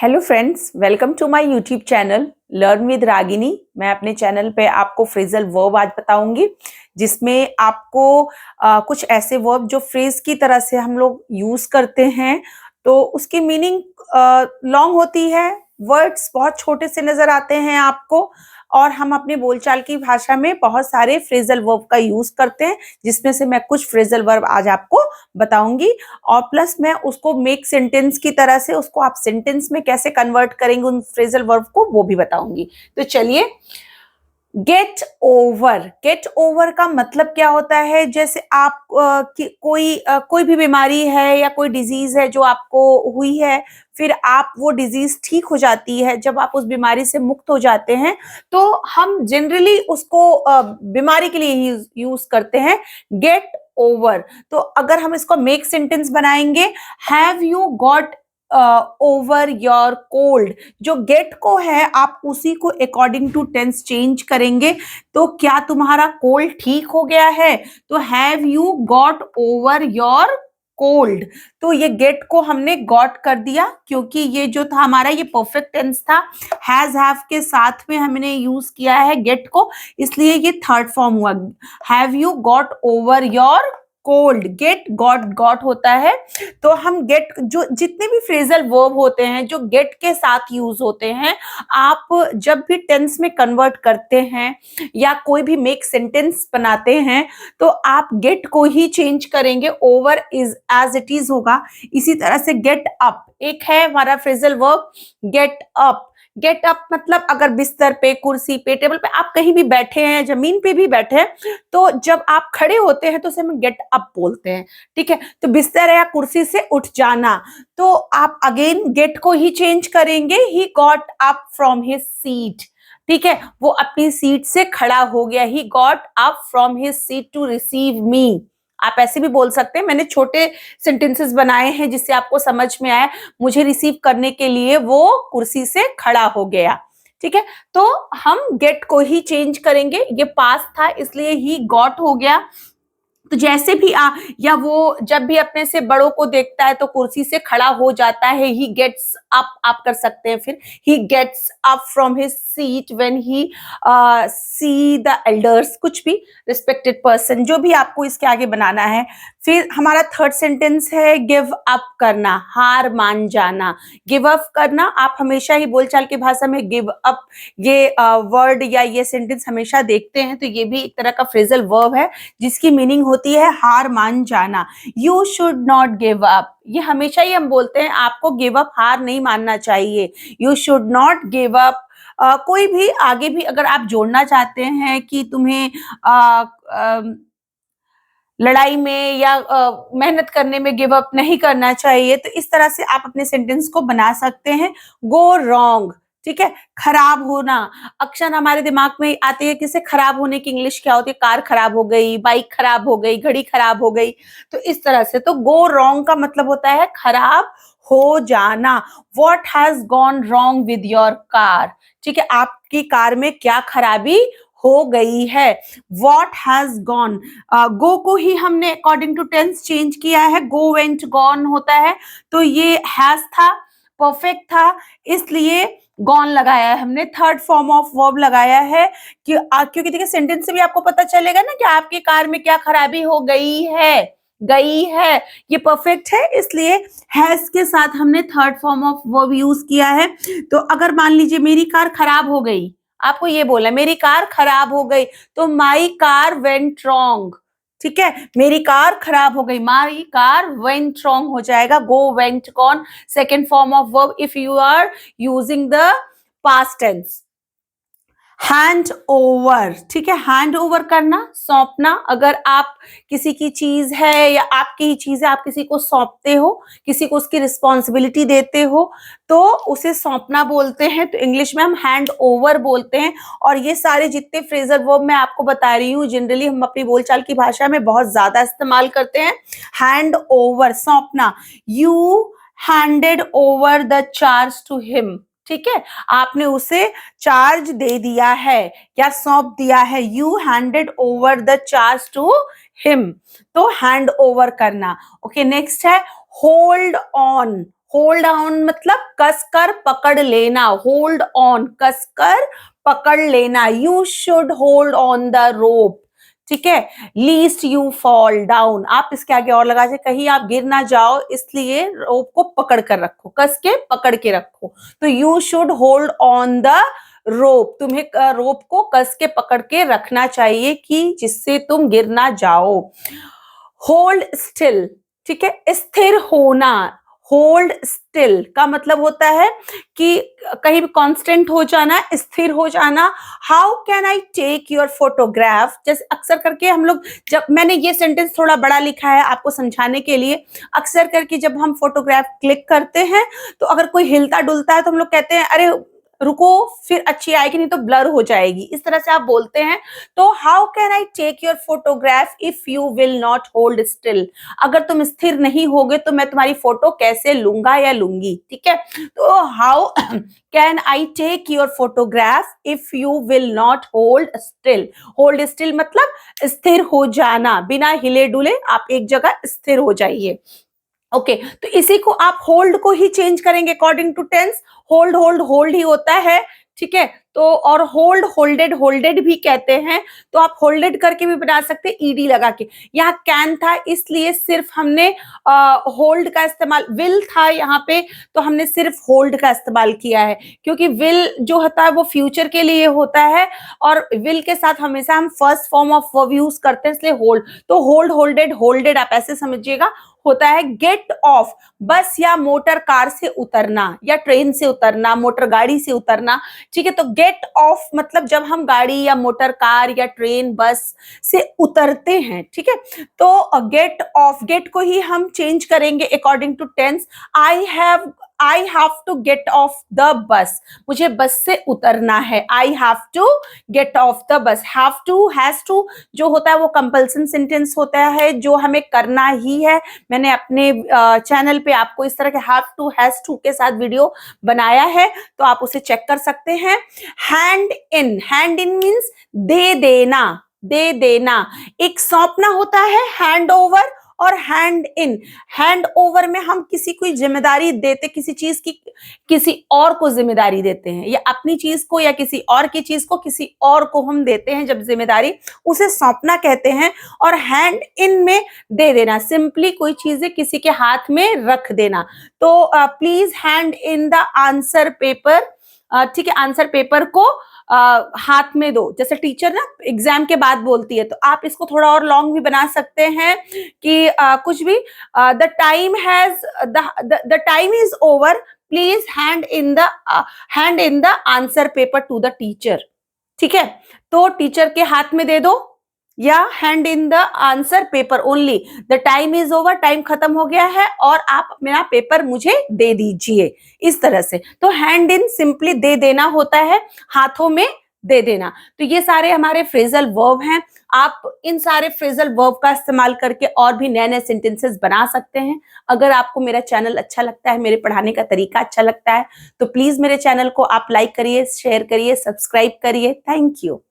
Hello friends, welcome to my YouTube channel learn with Ragini. मैं अपने channel पे आपको फ्रेजल वर्ब आज बताऊंगी, जिसमें आपको कुछ ऐसे वर्ब जो फ्रेज की तरह से हम लोग यूज करते हैं, तो उसकी मीनिंग लॉन्ग होती है। वर्ड्स बहुत छोटे से नजर आते हैं आपको, और हम अपने बोलचाल की भाषा में बहुत सारे फ्रेजल वर्ब का यूज करते हैं, जिसमें से मैं कुछ फ्रेजल वर्ब आज आपको बताऊंगी। और प्लस मैं उसको मेक सेंटेंस की तरह से उसको आप सेंटेंस में कैसे कन्वर्ट करेंगे उन फ्रेजल वर्ब को, वो भी बताऊंगी। तो चलिए, गेट ओवर का मतलब क्या होता है? जैसे आप कोई भी बीमारी है या कोई डिजीज है जो आपको हुई है, फिर आप वो डिजीज ठीक हो जाती है, जब आप उस बीमारी से मुक्त हो जाते हैं, तो हम जनरली उसको बीमारी के लिए यूज करते हैं, गेट ओवर। तो अगर हम इसको मेक सेंटेंस बनाएंगे, have you got over your cold. जो गेट को है, आप उसी को अकॉर्डिंग टू टेंस चेंज करेंगे। तो क्या तुम्हारा कोल्ड ठीक हो गया है? तो have you got over your cold. तो ये गेट को हमने गॉट कर दिया, क्योंकि ये जो था हमारा, ये परफेक्ट टेंस था, हैज हैव के साथ में हमने यूज किया है गेट को, इसलिए ये थर्ड फॉर्म हुआ। Have you got over your cold, get got got होता है। तो हम गेट, जो जितने भी फ्रेजल वर्ब होते हैं जो गेट के साथ यूज होते हैं, आप जब भी टेंस में कन्वर्ट करते हैं या कोई भी मेक सेंटेंस बनाते हैं, तो आप गेट को ही चेंज करेंगे, over is as it is होगा। इसी तरह से गेट अप एक है हमारा phrasal verb, get up. Get up मतलब अगर बिस्तर पे, कुर्सी पे, टेबल पे आप कहीं भी बैठे हैं, जमीन पे भी बैठे हैं, तो जब आप खड़े होते हैं तो उसे हम गेट अप बोलते हैं। ठीक है, तो बिस्तर या कुर्सी से उठ जाना, तो आप अगेन गेट को ही चेंज करेंगे, he got up from his seat. ठीक है, वो अपनी सीट से खड़ा हो गया, he got up from his seat to receive me. आप ऐसे भी बोल सकते हैं, मैंने छोटे सेंटेंसेस बनाए हैं जिससे आपको समझ में आए, मुझे रिसीव करने के लिए वो कुर्सी से खड़ा हो गया। ठीक है, तो हम गेट को ही चेंज करेंगे, ये पास था इसलिए ही गॉट हो गया। तो जैसे भी या वो जब भी अपने से बड़ों को देखता है तो कुर्सी से खड़ा हो जाता है, ही गेट्स अप, आप कर सकते हैं फिर, he gets up from his seat when he see the elders, कुछ भी रिस्पेक्टेड पर्सन, जो भी आपको इसके आगे बनाना है। फिर हमारा थर्ड सेंटेंस है गिव अप करना, हार मान जाना। गिव अप करना आप हमेशा ही बोलचाल की भाषा में गिव अप, ये वर्ड या ये सेंटेंस हमेशा देखते हैं, तो ये भी एक तरह का फ्रेजल वर्ब है जिसकी मीनिंग होती है हार मान जाना। You should not give up, ये हमेशा ही हम बोलते हैं, आपको गिव अप, हार नहीं मानना चाहिए। You should not give up. कोई भी आगे भी अगर आप जोड़ना चाहते हैं कि तुम्हें लड़ाई में या मेहनत करने में गिव अप नहीं करना चाहिए, तो इस तरह से आप अपने सेंटेंस को बना सकते हैं। गो रॉन्ग, ठीक है, खराब होना। अक्सर हमारे दिमाग में आती है कि से खराब होने की इंग्लिश क्या होती है, कार खराब हो गई, बाइक खराब हो गई, घड़ी खराब हो गई। तो इस तरह से, तो गो रॉन्ग का मतलब होता है खराब हो जाना। What has gone wrong with your car, ठीक है, आपकी कार में क्या खराबी हो गई है। व्हाट हैज गॉन, गो को ही हमने अकॉर्डिंग टू टेंस चेंज किया है, गो वेंट गॉन होता है, तो ये हैज था, परफेक्ट था, इसलिए गॉन लगाया है हमने, थर्ड फॉर्म ऑफ वर्ब लगाया है। क्योंकि देखिए सेंटेंस से भी आपको पता चलेगा ना कि आपकी कार में क्या खराबी हो गई है, गई है, ये परफेक्ट है, इसलिए हैज के साथ हमने third form of verb use किया है। तो अगर मान लीजिए मेरी कार खराब हो गई, आपको ये बोला मेरी कार खराब हो गई, तो माई कार वेंट रॉन्ग। ठीक है, मेरी कार खराब हो गई, माई कार वेंट रॉन्ग हो जाएगा, go went gone, second form of verb if you are using the past tense. Hand over, ठीक है, हैंड ओवर करना, सौंपना। अगर आप किसी की चीज है या आपकी ही चीज है, आप किसी को सौंपते हो, किसी को उसकी रिस्पॉन्सिबिलिटी देते हो, तो उसे सौंपना बोलते हैं, तो इंग्लिश में हम हैंड ओवर बोलते हैं। और ये सारे जितने फ्रेजल वर्ब मैं आपको बता रही हूँ, जनरली हम अपनी बोलचाल की भाषा में बहुत ज्यादा इस्तेमाल करते हैं। हैंड ओवर, सौंपना। You handed over the charge to him, ठीक है, आपने उसे चार्ज दे दिया है या सौंप दिया है। You handed over the charge to him, तो हैंड ओवर करना। ओके, नेक्स्ट है होल्ड ऑन। होल्ड ऑन मतलब कसकर पकड़ लेना, होल्ड ऑन कसकर पकड़ लेना, you should hold on the rope, ठीक है। लीस्ट यू फॉल डाउन, आप इसके आगे और लगा दीजिए, कहीं आप गिर ना जाओ इसलिए रोप को पकड़ कर रखो, कस के पकड़ के रखो। तो you should hold on the रोप, तुम्हें रोप को कस के पकड़ के रखना चाहिए कि जिससे तुम गिर ना जाओ। होल्ड स्टिल, ठीक है, स्थिर होना। होल्ड स्टिल का मतलब होता है कि कहीं भी कांस्टेंट हो जाना, स्थिर हो जाना। How can I take your photograph, जैसे अक्सर करके हम लोग, जब मैंने ये सेंटेंस थोड़ा बड़ा लिखा है आपको समझाने के लिए, अक्सर करके जब हम फोटोग्राफ क्लिक करते हैं तो अगर कोई हिलता डुलता है तो हम लोग कहते हैं अरे रुको फिर अच्छी आएगी, नहीं तो ब्लर हो जाएगी, इस तरह से आप बोलते हैं। तो how can I take your photograph if you will not hold still, अगर तुम स्थिर नहीं होगे तो मैं तुम्हारी फोटो कैसे लूंगा या लूंगी, ठीक है। तो how can I take your photograph if you will not hold still, hold still मतलब स्थिर हो जाना, बिना हिले डुले आप एक जगह स्थिर हो जाइए। ओके तो इसी को आप होल्ड को ही चेंज करेंगे according to tense, hold hold hold ही होता है, ठीक है। तो और होल्ड होल्डेड होल्डेड भी कहते हैं, तो आप होल्डेड करके भी बना सकते हैं ईडी लगा के। यहाँ कैन था इसलिए सिर्फ हमने होल्ड का इस्तेमाल, विल था यहाँ पे तो हमने सिर्फ होल्ड का इस्तेमाल किया है, क्योंकि विल जो होता है वो फ्यूचर के लिए होता है और विल के साथ हमेशा हम first form of verb use करते हैं, इसलिए होल्ड। तो होल्ड होल्डेड होल्डेड आप ऐसे समझिएगा, होता है गेट ऑफ, बस या मोटर कार से उतरना या ट्रेन से उतरना, मोटर गाड़ी से उतरना, ठीक है। तो गेट ऑफ मतलब जब हम गाड़ी या मोटर कार या ट्रेन बस से उतरते हैं, ठीक है। तो गेट ऑफ, गेट को ही हम चेंज करेंगे according to tense. I have to get off the bus, मुझे बस से उतरना है, I have to get off the bus. Have to has to जो होता है वो कंपल्सन सेंटेंस होता है, जो हमें करना ही है। मैंने अपने चैनल पे आपको इस तरह के हैव टू हैज टू के साथ वीडियो बनाया है, तो आप उसे चेक कर सकते हैं। हैंड इन मीन्स दे देना, दे देना। एक सौंपना होता है हैंड ओवर और हैंड इन। हैंड ओवर में हम किसी को जिम्मेदारी देते, किसी चीज की किसी और को जिम्मेदारी देते हैं, या अपनी चीज को या किसी और की चीज को किसी और को हम देते हैं जब जिम्मेदारी, उसे सौंपना कहते हैं। और हैंड इन में दे देना, सिंपली कोई चीजें किसी के हाथ में रख देना। तो please hand in the answer paper, ठीक है, आंसर पेपर को हाथ में दो, जैसे टीचर ना एग्जाम के बाद बोलती है, तो आप इसको थोड़ा और लॉन्ग भी बना सकते हैं कि कुछ भी, the time is over, please hand in the answer paper two the teacher, ठीक है। तो टीचर के हाथ में दे दो, या hand in the answer paper only, the time is over, time खत्म हो गया है और आप मेरा पेपर मुझे दे दीजिए, इस तरह से। तो हैंड इन सिंपली दे देना होता है, हाथों में दे देना। तो ये सारे हमारे फ्रेजल वर्ब हैं। आप इन सारे फ्रेजल वर्ब का इस्तेमाल करके और भी नए नए सेंटेंसेस बना सकते हैं। अगर आपको मेरा चैनल अच्छा लगता है, मेरे पढ़ाने का तरीका अच्छा लगता है, तो प्लीज मेरे चैनल को आप लाइक करिए, शेयर करिए, सब्सक्राइब करिए। Thank you.